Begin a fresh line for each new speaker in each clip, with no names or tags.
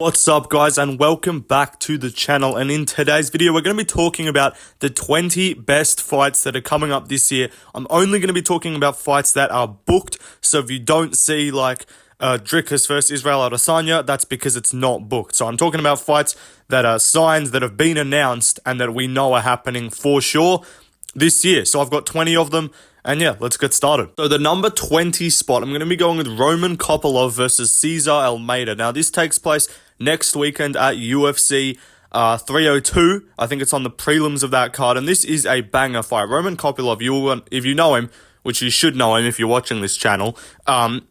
What's up guys, and welcome back to the channel. And in today's video we're going to be talking about the 20 best fights that are coming up this year. I'm only going to be talking about fights that are booked, so if you don't see like Dricus versus Israel Adesanya, that's because it's not booked. So I'm talking about fights that are signed, that have been announced, and that we know are happening for sure this year. So I've got 20 of them. And yeah, let's get started. So the number 20 spot, I'm going to be going with Roman Kopylov versus Cesar Almeida. Now, this takes place next weekend at UFC 302. I think it's on the prelims of that card. And this is a banger fight. Roman Kopylov, if you know him, which you should know him if you're watching this channel,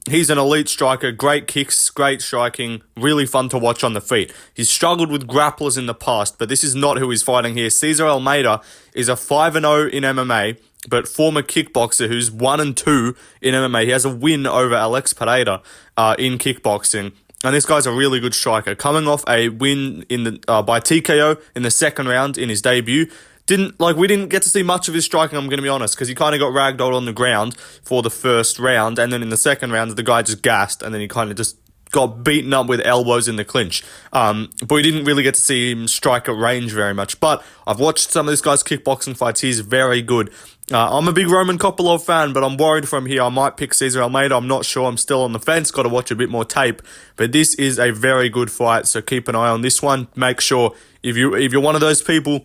he's an elite striker, great kicks, great striking, really fun to watch on the feet. He's struggled with grapplers in the past, but this is not who he's fighting here. Cesar Almeida is a 5-0 in MMA, but former kickboxer who's 1-2 in MMA. He has a win over Alex Pereira in kickboxing. And this guy's a really good striker. Coming off a win in the by TKO in the second round in his debut. We didn't get to see much of his striking, I'm going to be honest, because he kind of got ragdolled on the ground for the first round, and then in the second round, the guy just gassed, and then he kind of just got beaten up with elbows in the clinch. But we didn't really get to see him strike at range very much. But I've watched some of this guy's kickboxing fights. He's very good. I'm a big Roman Kopylov fan, but I'm worried from here. I might pick Cesar Almeida. I'm not sure. I'm still on the fence. Got to watch a bit more tape. But this is a very good fight, so keep an eye on this one. Make sure, if you're one of those people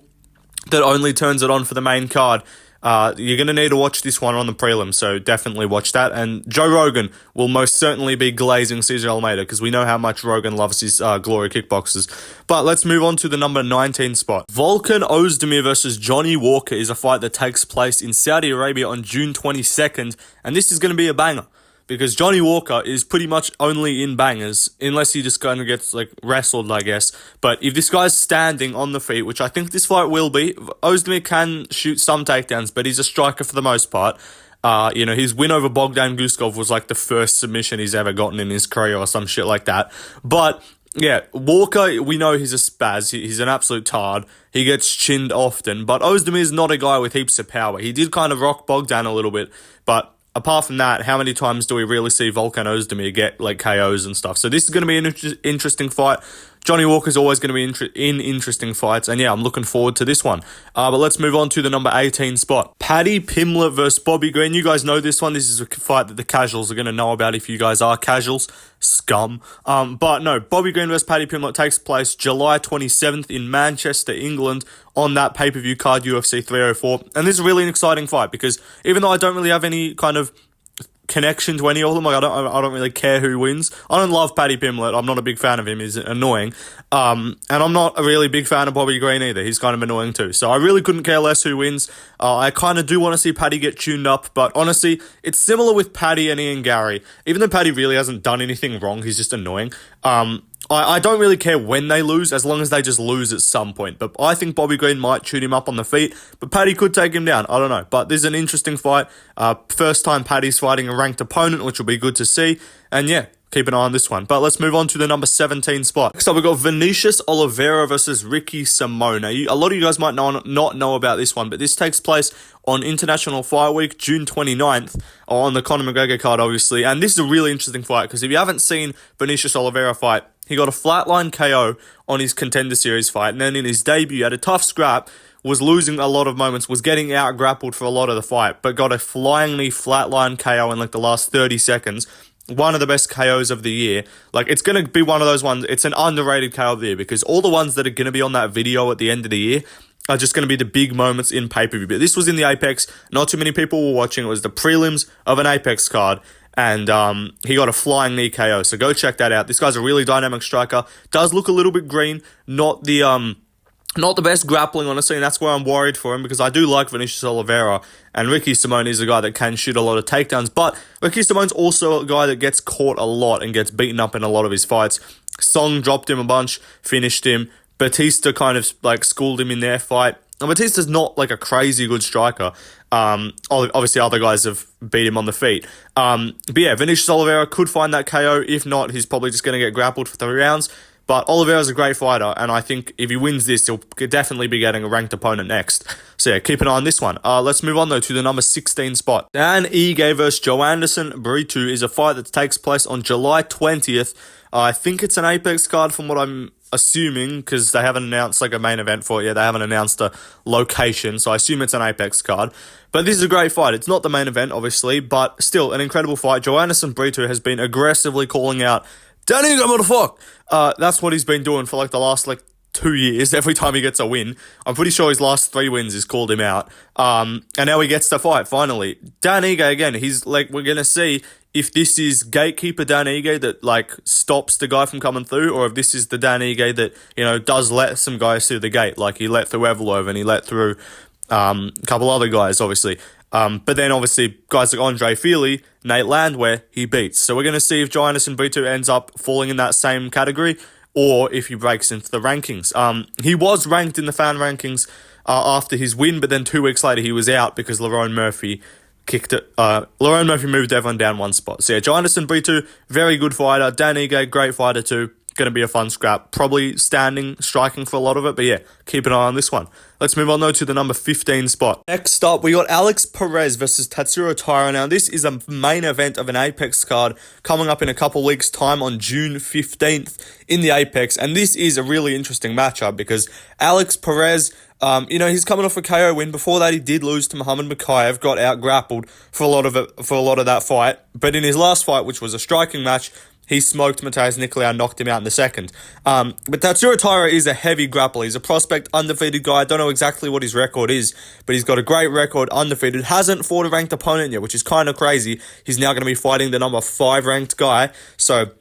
that only turns it on for the main card, you're going to need to watch this one on the prelim, so definitely watch that. And Joe Rogan will most certainly be glazing Cesar Almeida, because we know how much Rogan loves his glory kickboxers. But let's move on to the number 19 spot. Volkan Ozdemir versus Johnny Walker is a fight that takes place in Saudi Arabia on June 22nd, and this is going to be a banger, because Johnny Walker is pretty much only in bangers, unless he just kind of gets wrestled, I guess. But if this guy's standing on the feet, which I think this fight will be, Ozdemir can shoot some takedowns, but he's a striker for the most part. His win over Bogdan Guskov was like the first submission he's ever gotten in his career or some shit like that. But yeah, Walker, we know he's a spaz. He's an absolute tard. He gets chinned often, but Ozdemir is not a guy with heaps of power. He did kind of rock Bogdan a little bit, but apart from that, how many times do we really see Volkan Ozdemir get KOs and stuff? So this is going to be an interesting fight. Johnny Walker's always going to be in interesting fights. And yeah, I'm looking forward to this one. But let's move on to the number 18 spot. Paddy Pimblett versus Bobby Green. You guys know this one. This is a fight that the casuals are going to know about if you guys are casuals. Scum. But no, Bobby Green versus Paddy Pimblett takes place July 27th in Manchester, England, on that pay-per-view card, UFC 304. And this is really an exciting fight, because even though I don't really have any kind of connection to any of them, I don't really care who wins. I don't love Paddy Pimblett. I'm not a big fan of him. He's annoying. And I'm not a really big fan of Bobby Green either. He's kind of annoying too. So I really couldn't care less who wins. I kind of do want to see Paddy get tuned up, but honestly, it's similar with Paddy and Ian Gary. Even though Paddy really hasn't done anything wrong, he's just annoying. I don't really care when they lose, as long as they just lose at some point. But I think Bobby Green might shoot him up on the feet, but Paddy could take him down. I don't know. But this is an interesting fight. First time Paddy's fighting a ranked opponent, which will be good to see. And yeah, keep an eye on this one. But let's move on to the number 17 spot. So we've got Vinicius Oliveira versus Ricky Simone. Now, a lot of you guys might not know about this one, but this takes place on International Fight Week, June 29th, on the Conor McGregor card, obviously. And this is a really interesting fight, because if you haven't seen Vinicius Oliveira fight, he got a flatline KO on his Contender Series fight, and then in his debut, had a tough scrap, was losing a lot of moments, was getting out-grappled for a lot of the fight, but got a flying knee flatline KO in the last 30 seconds. One of the best KOs of the year. It's going to be one of those ones, it's an underrated KO of the year, because all the ones that are going to be on that video at the end of the year are just going to be the big moments in pay-per-view. But this was in the Apex, not too many people were watching. It was the prelims of an Apex card, and he got a flying knee KO, so go check that out. This guy's a really dynamic striker. Does look a little bit green, not the best grappling, honestly, and that's where I'm worried for him, because I do like Vinicius Oliveira, and Ricky Simone is a guy that can shoot a lot of takedowns, but Ricky Simone's also a guy that gets caught a lot and gets beaten up in a lot of his fights. Song dropped him a bunch, finished him. Batista kind of schooled him in their fight. And Batista's not a crazy good striker. Obviously, other guys have beat him on the feet. But yeah, Vinicius Oliveira could find that KO. If not, he's probably just going to get grappled for 3 rounds. But Oliveira's a great fighter, and I think if he wins this, he'll definitely be getting a ranked opponent next. So yeah, keep an eye on this one. Let's move on, though, to the number 16 spot. Dan Ige versus Joanderson Brito is a fight that takes place on July 20th I think it's an Apex card from what I'm assuming, because they haven't announced like a main event for it yet. They haven't announced a location, so I assume it's an Apex card. But this is a great fight. It's not the main event, obviously, but still an incredible fight. Joanderson Brito has been aggressively calling out, Danny, motherfucker! That's what he's been doing for like the last 2 years. Every time he gets a win, I'm pretty sure his last 3 wins has called him out. And now he gets to fight finally. Dan Ige again. He's we're gonna see if this is gatekeeper Dan Ige that stops the guy from coming through, or if this is the Dan Ige that does let some guys through the gate, like he let through Evlov and he let through a couple other guys, obviously. But then obviously guys like Andre Feely, Nate Landwehr, he beats. So we're gonna see if Joanderson Brito ends up falling in that same category, or if he breaks into the rankings. He was ranked in the fan rankings after his win, but then 2 weeks later he was out because Lerone Murphy kicked it. Lerone Murphy moved everyone down one spot. So yeah, Joanderson Brito, very good fighter. Dan Ige, great fighter too. Going to be a fun scrap. Probably standing, striking for a lot of it, but yeah, keep an eye on this one. Let's move on though to the number 15 spot. Next up, we got Alex Perez versus Tatsuro Taira. Now, this is a main event of an Apex card coming up in a couple weeks' time on June 15th in the Apex, and this is a really interesting matchup because Alex Perez, he's coming off a KO win. Before that, he did lose to Muhammad Makayev, got out grappled for a lot of that fight. But in his last fight, which was a striking match, he smoked Matheus Nicolau, knocked him out in the second. But Tatsuro Taira is a heavy grappler. He's a prospect, undefeated guy. I don't know exactly what his record is, but he's got a great record, undefeated. Hasn't fought a ranked opponent yet, which is kind of crazy. He's now going to be fighting the number 5 ranked guy. So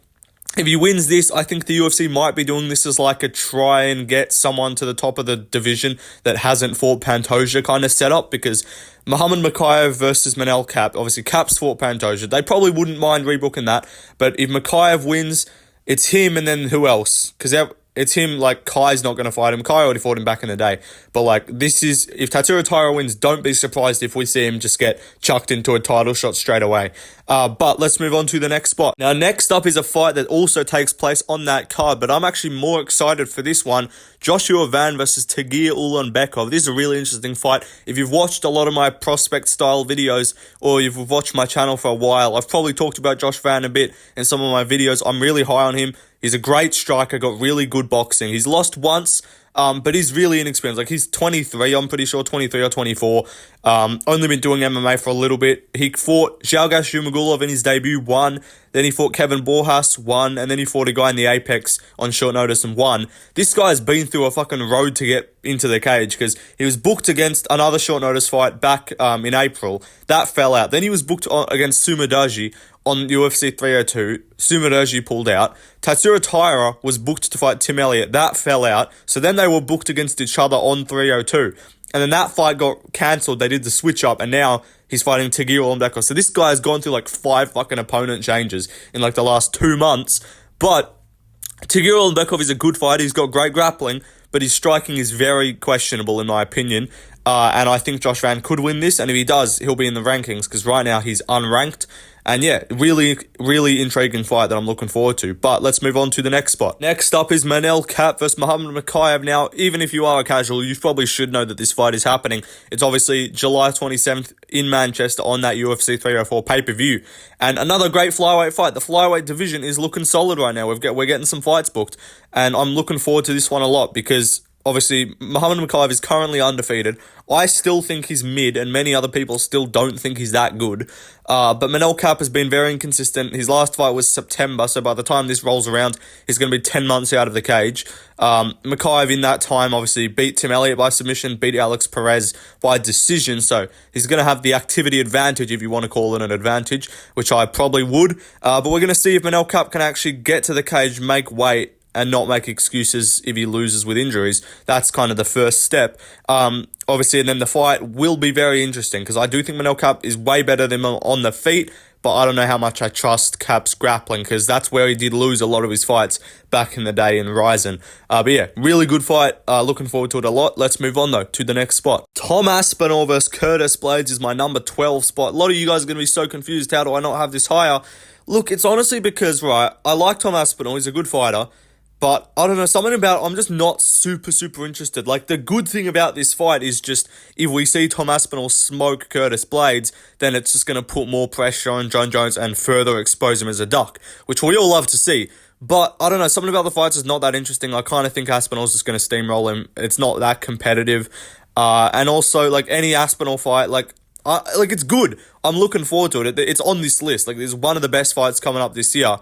if he wins this, I think the UFC might be doing this as like a try and get someone to the top of the division that hasn't fought Pantoja kind of setup, because Muhammad Makayev versus Manel Kape, obviously Kape's fought Pantoja. They probably wouldn't mind rebooking that, but if Makayev wins, it's him and then who else? Because it's him, Kai's not going to fight him. Kai already fought him back in the day. But, this is, if Tatsuro Taira wins, don't be surprised if we see him just get chucked into a title shot straight away. But let's move on to the next spot. Now, next up is a fight that also takes place on that card, but I'm actually more excited for this one. Joshua Van versus Tagir Ulanbekov. This is a really interesting fight. If you've watched a lot of my prospect-style videos, or you've watched my channel for a while, I've probably talked about Josh Van a bit in some of my videos. I'm really high on him. He's a great striker, got really good boxing. He's lost once, but he's really inexperienced. He's 23, I'm pretty sure, 23 or 24. Only been doing MMA for a little bit. He fought Zhalgas Zhumagulov in his debut, won. Then he fought Kevin Borjas, won. And then he fought a guy in the Apex on short notice and won. This guy's been through a fucking road to get into the cage, because he was booked against another short notice fight back in April. That fell out. Then he was booked against Sumadaji on UFC 302. Sumadaji pulled out. Tatsuro Taira was booked to fight Tim Elliott. That fell out. So then they were booked against each other on 302. And then that fight got cancelled. They did the switch up, and now he's fighting Tagir Ulanbekov. So this guy has gone through 5 fucking opponent changes in the last 2 months. But Tagir Ulanbekov is a good fighter. He's got great grappling, but his striking is very questionable in my opinion. And I think Josh Van could win this, and if he does, he'll be in the rankings, because right now he's unranked. And yeah, really, really intriguing fight that I'm looking forward to. But let's move on to the next spot. Next up is Manel Kape versus Muhammad Makayev. Now, even if you are a casual, you probably should know that this fight is happening. It's obviously July 27th in Manchester on that UFC 304 pay-per-view. And another great flyweight fight. The flyweight division is looking solid right now. We're getting some fights booked. And I'm looking forward to this one a lot, because obviously, Muhammad Makayev is currently undefeated. I still think he's mid, and many other people still don't think he's that good. But Manel Kape has been very inconsistent. His last fight was September, so by the time this rolls around, he's going to be 10 months out of the cage. Makayev in that time obviously beat Tim Elliott by submission, beat Alex Perez by decision, so he's going to have the activity advantage, if you want to call it an advantage, which I probably would. But we're going to see if Manel Kape can actually get to the cage, make weight, and not make excuses if he loses with injuries. That's kind of the first step. Obviously, and then the fight will be very interesting, because I do think Manel Kape is way better than him on the feet, but I don't know how much I trust Kape's grappling, because that's where he did lose a lot of his fights back in the day in Ryzen. But yeah, really good fight. Looking forward to it a lot. Let's move on, though, to the next spot. Tom Aspinall versus Curtis Blades is my number 12 spot. A lot of you guys are going to be so confused. How do I not have this higher? Look, it's honestly because, right, I like Tom Aspinall. He's a good fighter. But, I don't know, something about, I'm just not super interested. The good thing about this fight is just, if we see Tom Aspinall smoke Curtis Blades, then it's just going to put more pressure on John Jones and further expose him as a duck, which we all love to see. But I don't know, something about the fights is not that interesting. I kind of think Aspinall's just going to steamroll him. It's not that competitive. And also, like, any Aspinall fight, it's good. I'm looking forward to it. It's on this list. Like, there's one of the best fights coming up this year.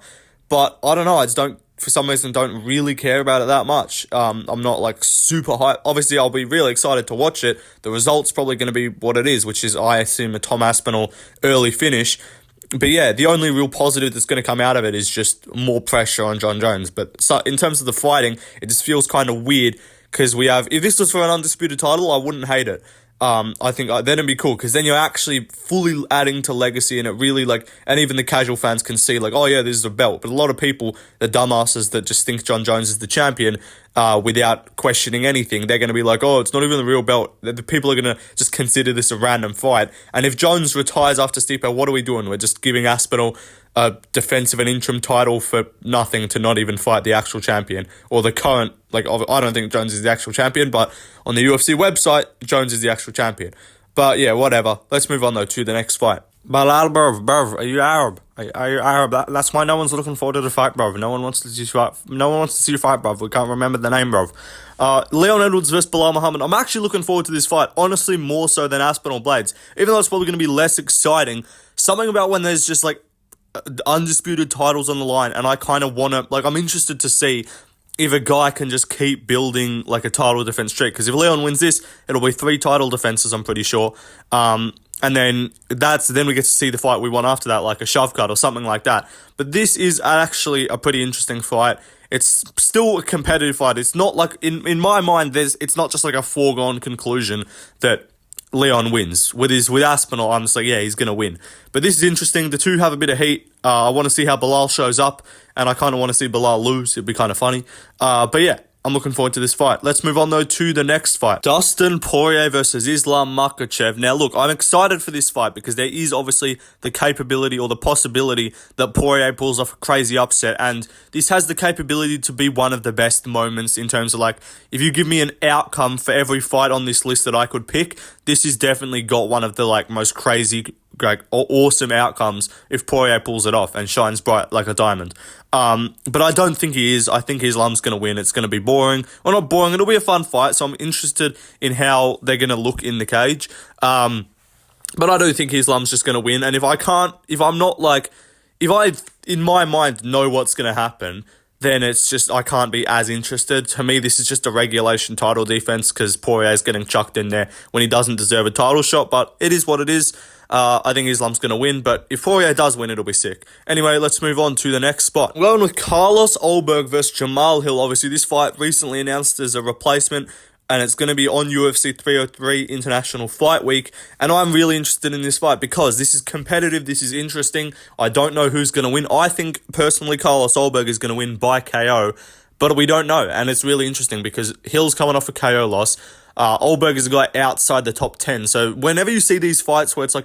But I don't know, I just don't, for some reason, don't really care about it that much. I'm not, like, super hyped. Obviously, I'll be really excited to watch it. The result's probably going to be what it is, which is, I assume, a Tom Aspinall early finish. But yeah, the only real positive that's going to come out of it is just more pressure on Jon Jones. But so in terms of the fighting, it just feels kind of weird because if this was for an undisputed title, I wouldn't hate it. I think then it'd be cool because then you're actually fully adding to legacy, and it really and even the casual fans can see oh yeah, this is a belt. But a lot of people, the dumbasses that just think Jon Jones is the champion, without questioning anything, they're going to be like, oh, it's not even the real belt. The people are going to just consider this a random fight. And if Jones retires after Stipe, what are we doing? We're just giving Aspinall a defensive and interim title for nothing to not even fight the actual champion or the current, I don't think Jones is the actual champion, but on the UFC website, Jones is the actual champion. But yeah, whatever. Let's move on though to the next fight. Balal, bruv, are you Arab? Are you Arab? That's why no one's looking forward to the fight, bruv. No one wants to see you fight. No one wants to see you fight, bruv. We can't remember the name, bruv. Leon Edwards versus Bilal Muhammad. I'm actually looking forward to this fight, honestly, more so than Aspinall Blades. Even though it's probably going to be less exciting, something about when there's just undisputed titles on the line, and I kind of want to, I'm interested to see if a guy can just keep building a title defense streak. Because if Leon wins this, it'll be 3 title defenses, I'm pretty sure. And then we get to see the fight we want after that, like a shove cut or something like that. But this is actually a pretty interesting fight. It's still a competitive fight. It's not in my mind, it's not just a foregone conclusion that Leon wins. With Aspinall, I'm just yeah, he's going to win. But this is interesting. The two have a bit of heat. I want to see how Bilal shows up, and I kind of want to see Bilal lose. It'd be kind of funny. But yeah, I'm looking forward to this fight. Let's move on, though, to the next fight. Dustin Poirier versus Islam Makhachev. Now, look, I'm excited for this fight because there is obviously the capability or the possibility that Poirier pulls off a crazy upset, and this has the capability to be one of the best moments in terms of, if you give me an outcome for every fight on this list that I could pick, this has definitely got one of the, most crazy, awesome outcomes if Poirier pulls it off and shines bright like a diamond. But I don't think he is. I think Islam's going to win. It's going to be boring. Well, not boring. It'll be a fun fight, so I'm interested in how they're going to look in the cage. But I do think Islam's just going to win. And if I, in my mind, know what's going to happen, then it's just, I can't be as interested. To me, this is just a regulation title defense because Poirier's getting chucked in there when he doesn't deserve a title shot, but it is what it is. I think Islam's going to win, but if Poirier does win, it'll be sick. Anyway, let's move on to the next spot. We're going with Carlos Ulberg versus Jamal Hill. Obviously, this fight recently announced as a replacement, and it's going to be on UFC 303 International Fight Week, and I'm really interested in this fight because this is competitive, this is interesting. I don't know who's going to win. I think, personally, Carlos Ulberg is going to win by KO, but we don't know, and it's really interesting because Hill's coming off a KO loss. Ulberg is a guy outside the top 10. So whenever you see these fights where it's a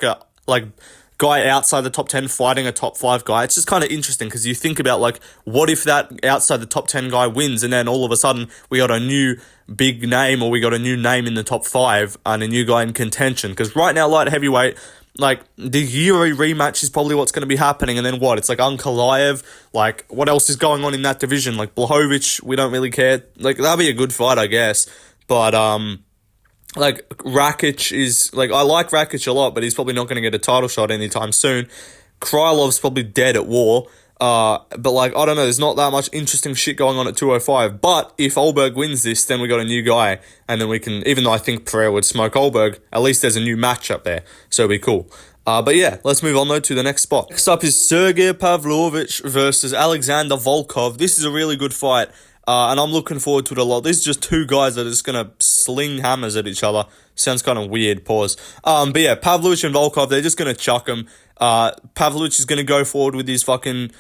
guy outside the top 10 fighting a top 5 guy, it's just kind of interesting because you think about what if that outside the top 10 guy wins and then all of a sudden we got a new big name or we got a new name in the top 5 and a new guy in contention. Because right now, light heavyweight, the Yuri rematch is probably what's going to be happening, and then what? It's Ankalaev, what else is going on in that division? Blachowicz, we don't really care. That'd be a good fight, I guess. But, Rakic is, I like Rakic a lot, but he's probably not going to get a title shot anytime soon. Krylov's probably dead at war. But, I don't know, there's not that much interesting shit going on at 205. But if Ulberg wins this, then we got a new guy, and then we can, even though I think Pereira would smoke Ulberg, at least there's a new matchup there. So it'll be cool. But yeah, let's move on though to the next spot. Next up is Sergey Pavlovich versus Alexander Volkov. This is a really good fight. And I'm looking forward to it a lot. These are just two guys that are just going to sling hammers at each other. Sounds kind of weird, pause. But yeah, Pavlovich and Volkov, they're just going to chuck them. Pavlovich is going to go forward with his Pavlovich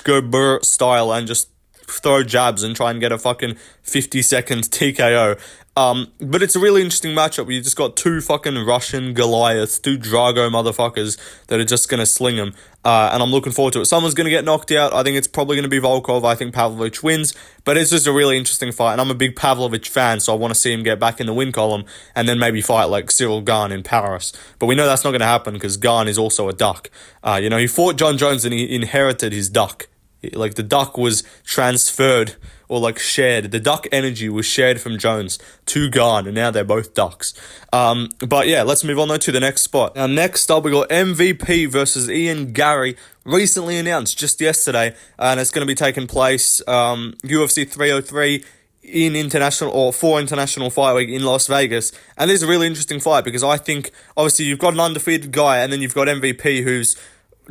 go burr style and just throw jabs and try and get a fucking 50-second TKO. But it's a really interesting matchup. You just got two fucking Russian Goliaths, two Drago motherfuckers that are just going to sling them. And I'm looking forward to it. Someone's going to get knocked out. I think it's probably going to be Volkov. I think Pavlovich wins. But it's just a really interesting fight. And I'm a big Pavlovich fan, so I want to see him get back in the win column and then maybe fight Cyril Gane in Paris. But we know that's not going to happen because Gane is also a duck. He fought Jon Jones and he inherited his duck. Like the duck was transferred or like shared. The duck energy was shared from Jones to Garn, and now they're both ducks. But yeah, let's move on though to the next spot. Now next up we got MVP versus Ian Gary, recently announced just yesterday, and it's going to be taking place UFC 303 in international or for International Fight Week in Las Vegas. And this is a really interesting fight because I think obviously you've got an undefeated guy, and then you've got MVP who's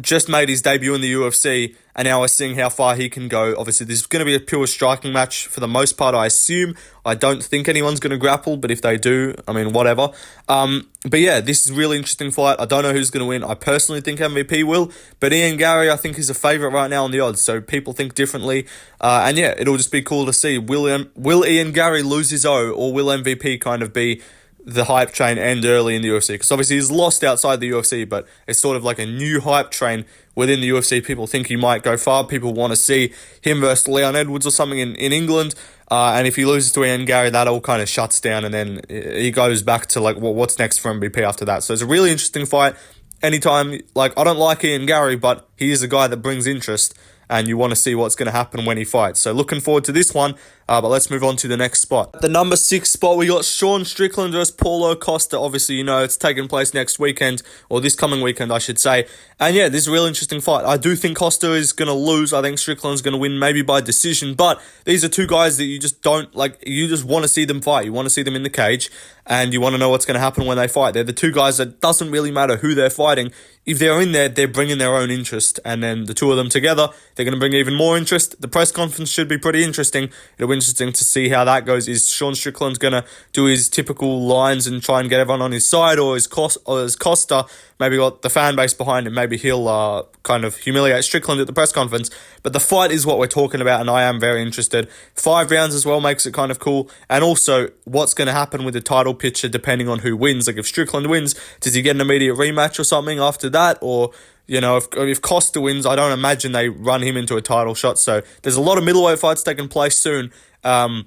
just made his debut in the UFC, and now we're seeing how far he can go. Obviously, this is going to be a pure striking match for the most part, I assume. I don't think anyone's going to grapple, but if they do, I mean, whatever. But yeah, this is a really interesting fight. I don't know who's going to win. I personally think MVP will, but Ian Gary, I think, is a favourite right now on the odds, so people think differently. And yeah, it'll just be cool to see. Will Ian Gary lose his O, or will MVP kind of be the hype train end early in the UFC? Because obviously he's lost outside the UFC, but it's sort of like a new hype train within the UFC. People think he might go far. People want to see him versus Leon Edwards or something in England. And if he loses to Ian Gary, that all kind of shuts down, and then he goes back to like, well, what's next for MVP after that? So it's a really interesting fight. Anytime, like, I don't like Ian Gary, but he is a guy that brings interest, and you want to see what's going to happen when he fights. So looking forward to this one, but let's move on to the next spot. At the number 6 spot, we got Sean Strickland versus Paulo Costa. Obviously, you know, it's taking place next weekend, or this coming weekend, I should say. And yeah, this is a real interesting fight. I do think Costa is going to lose. I think Strickland's going to win, maybe by decision, but these are two guys that you just don't, like, you just want to see them fight. You want to see them in the cage, and you want to know what's going to happen when they fight. They're the two guys that doesn't really matter who they're fighting. If they're in there, they're bringing their own interest, and then the two of them together, they're going to bring even more interest. The press conference should be pretty interesting. It'll be interesting to see how that goes. Is Sean Strickland going to do his typical lines and try and get everyone on his side, or is Costa maybe got the fan base behind him? Maybe he'll kind of humiliate Strickland at the press conference. But the fight is what we're talking about, and I am very interested. 5 rounds as well makes it kind of cool. And also, what's going to happen with the title picture depending on who wins. Like, if Strickland wins, does he get an immediate rematch or something after that? Or, you know, if Costa wins, I don't imagine they run him into a title shot. So there's a lot of middleweight fights taking place soon. So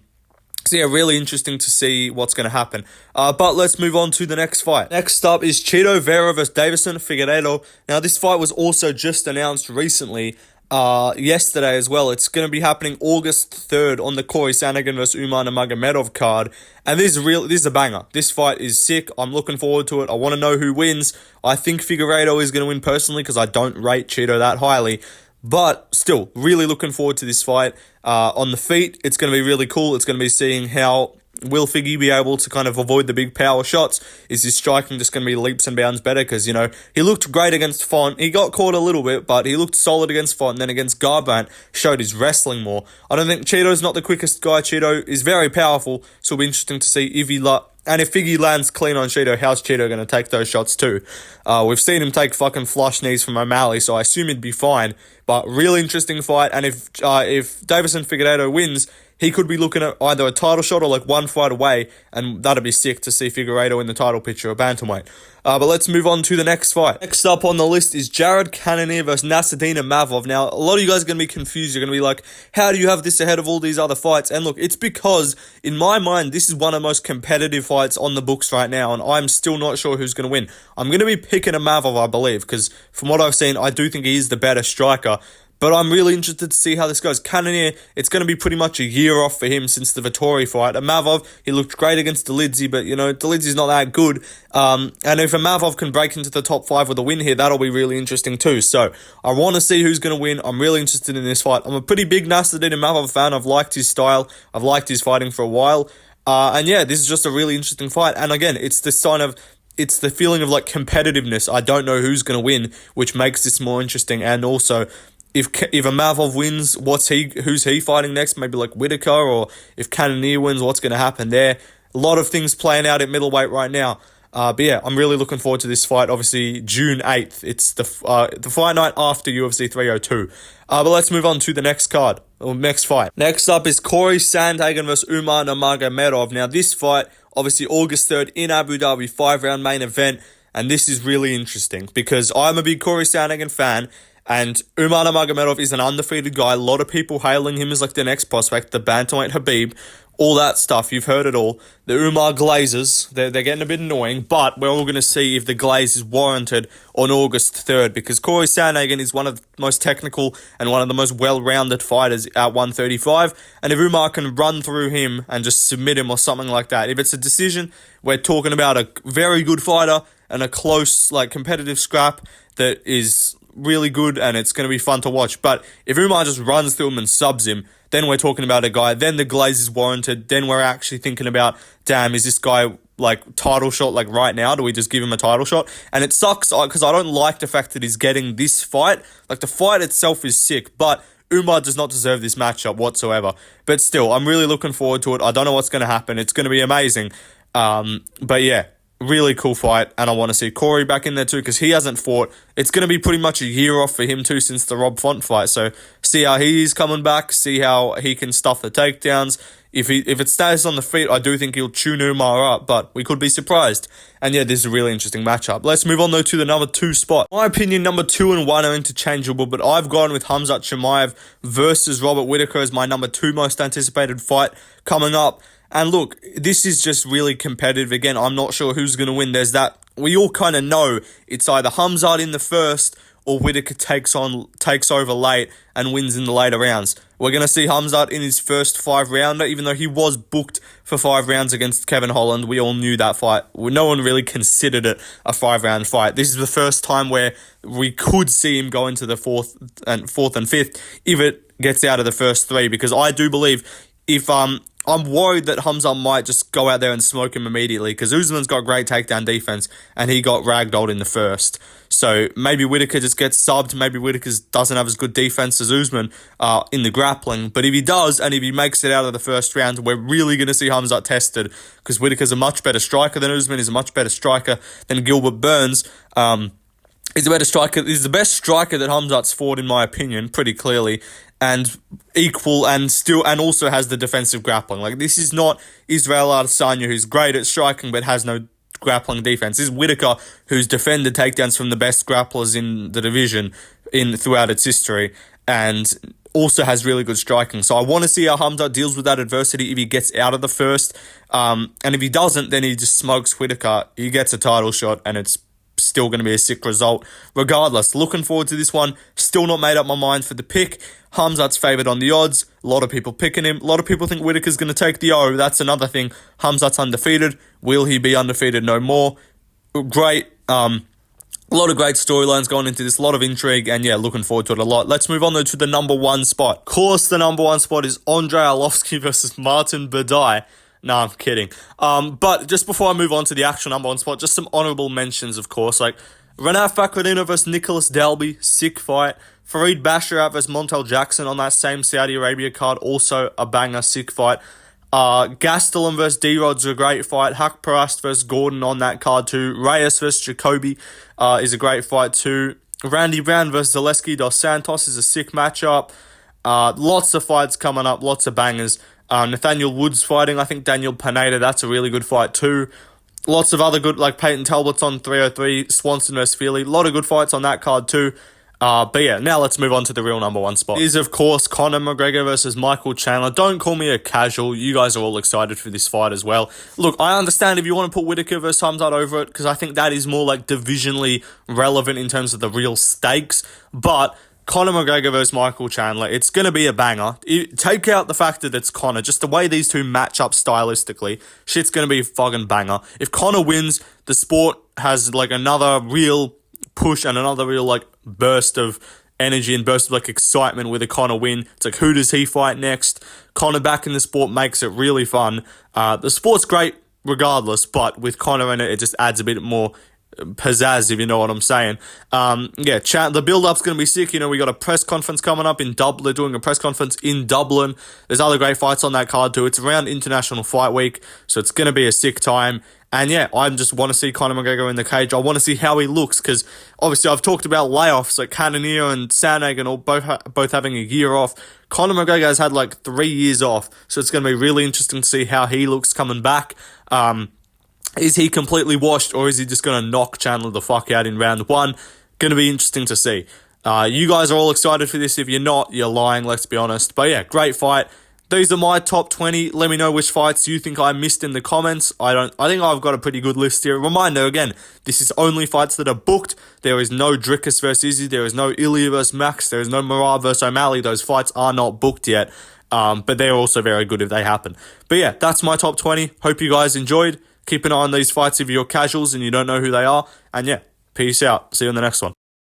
yeah, really interesting to see what's going to happen. But let's move on to the next fight. Next up is Chito Vera versus Davison Figueiredo. Now, this fight was also just announced recently, yesterday as well. It's going to be happening August 3rd on the Corey Sandhagen versus Umar Nurmagomedov card. And this is a banger. This fight is sick. I'm looking forward to it. I want to know who wins. I think Figueiredo is going to win personally because I don't rate Chito that highly. But still, really looking forward to this fight. On the feet, it's going to be really cool. It's going to be seeing how will Figgy be able to kind of avoid the big power shots. Is his striking just going to be leaps and bounds better? Because, you know, he looked great against Font. He got caught a little bit, but he looked solid against Font. And then against Garbrandt, showed his wrestling more. I don't think Cheeto's not the quickest guy. Cheeto is very powerful, so it'll be interesting to see if and if Figgy lands clean on Chito, how's Chito going to take those shots too? We've seen him take fucking flush knees from O'Malley, so I assume he'd be fine. But really interesting fight, and if Davison Figueiredo wins, he could be looking at either a title shot or like one fight away, and that'd be sick to see Figueiredo in the title picture of bantamweight. But let's move on to the next fight. Next up on the list is Jared Cannonier versus Nassourdine Imavov. Now, a lot of you guys are going to be confused. You're going to be like, how do you have this ahead of all these other fights? And look, it's because, in my mind, this is one of the most competitive fights on the books right now, and I'm still not sure who's going to win. I'm going to be picking Imavov, I believe, because from what I've seen, I do think he is the better striker. But I'm really interested to see how this goes. Cannonier, it's going to be pretty much a year off for him since the Vettori fight. Imavov, he looked great against Dolidze, but, you know, Dolidze's not that good. And if Imavov can break into the top 5 with a win here, that'll be really interesting too. So I want to see who's going to win. I'm really interested in this fight. I'm a pretty big Nassourdine Imavov fan. I've liked his style. I've liked his fighting for a while. And yeah, this is just a really interesting fight. And again, it's the feeling of like competitiveness. I don't know who's going to win, which makes this more interesting. And also, if Imavov wins, who's he fighting next? Maybe like Whitaker, or if Cannonier wins, what's going to happen there? A lot of things playing out at middleweight right now. But yeah, I'm really looking forward to this fight. Obviously, June 8th. It's the fight night after UFC 302. But let's move on to the next card, or next fight. Next up is Corey Sandhagen versus Umar Nurmagomedov. Now, this fight, obviously August 3rd in Abu Dhabi, 5-round main event. And this is really interesting because I'm a big Corey Sandhagen fan. And Umar Nurmagomedov is an undefeated guy. A lot of people hailing him as like the next prospect, the bantamweight Khabib, all that stuff. You've heard it all. The Umar glazes, they're getting a bit annoying, but we're all going to see if the glaze is warranted on August 3rd, because Corey Sandhagen is one of the most technical and one of the most well-rounded fighters at 135, and if Umar can run through him and just submit him or something like that, if it's a decision, we're talking about a very good fighter and a close, like, competitive scrap that is really good and it's going to be fun to watch. But if Umar just runs through him and subs him, then we're talking about a guy, then the glaze is warranted, then we're actually thinking about, damn, is this guy, like, title shot, like, right now? Do we just give him a title shot? And it sucks, because I don't like the fact that he's getting this fight. Like, the fight itself is sick, but Umar does not deserve this matchup whatsoever. But still, I'm really looking forward to it. I don't know what's going to happen. It's going to be amazing. But yeah, really cool fight, and I want to see Corey back in there too, because he hasn't fought. It's going to be pretty much a year off for him too since the Rob Font fight, so see how he's coming back, see how he can stuff the takedowns. If it stays on the feet, I do think he'll tune Umar up, but we could be surprised. And yeah, this is a really interesting matchup. Let's move on though to the number 2 spot. In my opinion, number 2 and 1 are interchangeable, but I've gone with Khamzat Chimaev versus Robert Whittaker as my number 2 most anticipated fight coming up. And look, this is just really competitive. Again, I'm not sure who's going to win. There's that, we all kind of know it's either Khamzat in the first or Whittaker takes over late and wins in the later rounds. We're going to see Khamzat in his first 5-rounder, even though he was booked for 5 rounds against Kevin Holland. We all knew that fight. No one really considered it a 5-round fight. This is the first time where we could see him go into the fourth and 5th if it gets out of the first 3, because I do believe if I'm worried that Khamzat might just go out there and smoke him immediately, because Usman's got great takedown defense and he got ragdolled in the first. So maybe Whittaker just gets subbed. Maybe Whittaker doesn't have as good defense as Usman in the grappling. But if he does, and if he makes it out of the first round, we're really going to see Khamzat tested, because Whittaker's a much better striker than Usman. He's a much better striker than Gilbert Burns. He's a better striker. He's the best striker that Khamzat's fought, in my opinion, pretty clearly, and equal and also has the defensive grappling. Like, this is not Israel Adesanya, who's great at striking but has no grappling defense. This is Whittaker, who's defended takedowns from the best grapplers in the division throughout its history, and also has really good striking. So I want to see how Khamzat deals with that adversity if he gets out of the first. And if he doesn't, then he just smokes Whittaker. He gets a title shot, and it's still going to be a sick result. Regardless, looking forward to this one. Still not made up my mind for the pick. Khamzat's favoured on the odds. A lot of people picking him. A lot of people think Whittaker's going to take the O. That's another thing. Khamzat's undefeated. Will he be undefeated no more? Great. A lot of great storylines going into this. A lot of intrigue. And yeah, looking forward to it a lot. Let's move on though to the number 1 spot. Of course, the number 1 spot is Andrei Arlovski versus Martin Badai. No, I'm kidding. But just before I move on to the actual number 1 spot, just some honourable mentions, of course. Like Renat Fakhreddinov versus Nicholas Dalby, sick fight. Fareed Basharat versus Montel Jackson on that same Saudi Arabia card, also a banger, sick fight. Gastelum versus D-Rod's a great fight. Haq Parast versus Gordon on that card too. Reyes versus Jacoby is a great fight too. Randy Brown versus Zaleski dos Santos is a sick matchup. Lots of fights coming up, lots of bangers. Nathaniel Woods fighting, I think Daniel Pineda, that's a really good fight too. Lots of other good, like Peyton Talbot's on 303, Swanson versus Feely. A lot of good fights on that card too. But yeah, now let's move on to the real number 1 spot. It is, of course, Conor McGregor versus Michael Chandler. Don't call me a casual. You guys are all excited for this fight as well. Look, I understand if you want to put Whittaker versus Khamzat over it, because I think that is more like divisionally relevant in terms of the real stakes. But Conor McGregor versus Michael Chandler, it's going to be a banger. Take out the fact that it's Conor, just the way these two match up stylistically, shit's going to be a fucking banger. If Conor wins, the sport has like another real push and another real like burst of energy and burst of like excitement with a Conor win. It's like, who does he fight next? Conor back in the sport makes it really fun. The sport's great regardless, but with Conor in it, it just adds a bit more pizzazz, if you know what I'm saying. The build-up's going to be sick. You know, we got a press conference coming up in Dublin. They're doing a press conference in Dublin. There's other great fights on that card too. It's around International Fight Week, so it's going to be a sick time. And yeah, I just want to see Conor McGregor in the cage. I want to see how he looks, because obviously I've talked about layoffs, like Cannonier and Sandhagen all both having a year off. Conor McGregor has had like 3 years off, so it's going to be really interesting to see how he looks coming back. Is he completely washed, or is he just going to knock Chandler the fuck out in round 1? Going to be interesting to see. You guys are all excited for this. If you're not, you're lying, let's be honest. But yeah, great fight. These are my top 20. Let me know which fights you think I missed in the comments. I think I've got a pretty good list here. Reminder again, this is only fights that are booked. There is no Dricus versus Izzy. There is no Ilya versus Max. There is no Murad versus O'Malley. Those fights are not booked yet. But they're also very good if they happen. But yeah, that's my top 20. Hope you guys enjoyed. Keep an eye on these fights if you're casuals and you don't know who they are. And yeah, peace out. See you in the next one.